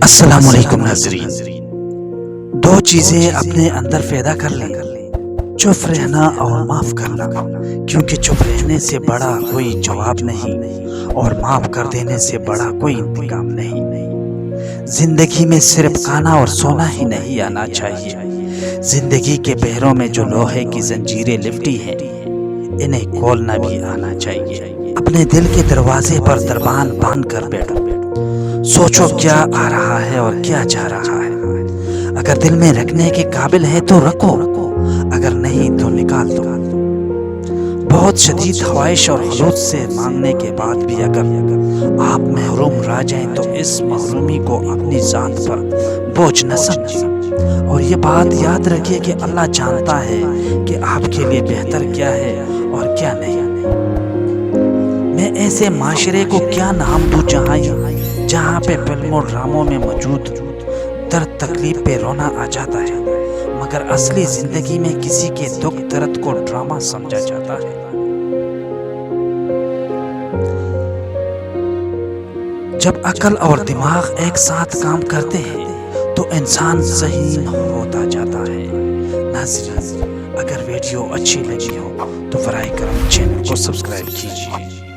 السلام علیکم ناظرین، دو چیزیں اپنے اندر پیدا کر لیں، چپ رہنا اور معاف کرنا، کیونکہ چپ رہنے سے بڑا کوئی جواب نہیں اور معاف کر دینے سے بڑا کوئی انتقام نہیں۔ زندگی میں صرف کھانا اور سونا ہی نہیں آنا چاہیے، زندگی کے پہروں میں جو لوہے کی زنجیریں لپٹی ہیں انہیں کھولنا بھی آنا چاہیے۔ اپنے دل کے دروازے پر دربان باندھ کر بیٹھو، سوچو کیا آ رہا ہے اور کیا جا رہا ہے۔ اگر دل میں رکھنے کے قابل ہے تو رکھو، اگر نہیں تو نکال دو۔ بہت شدید خواہش اور خلوص سے مانگنے کے بعد بھی اگر آپ محروم رہ جائیں تو اس محرومی کو اپنی ذات پر بوجھ نہ سمجھیں، اور یہ بات یاد رکھیے کہ اللہ جانتا ہے کہ آپ کے لیے بہتر کیا ہے اور کیا نہیں۔ میں ایسے معاشرے کو کیا نام دوں جہاں پہ فلموں ڈراموں میں موجود درد تکلیف پہ رونا آ جاتا ہے، مگر اصلی زندگی میں کسی کے دکھ درد کو ڈرامہ سمجھا جاتا ہے۔ جب عقل اور دماغ ایک ساتھ کام کرتے ہیں تو انسان ذہین ہوتا جاتا ہے۔ ناظرین، اگر ویڈیو اچھی لگی ہو تو براہ کرم چینل کو سبسکرائب کیجیے۔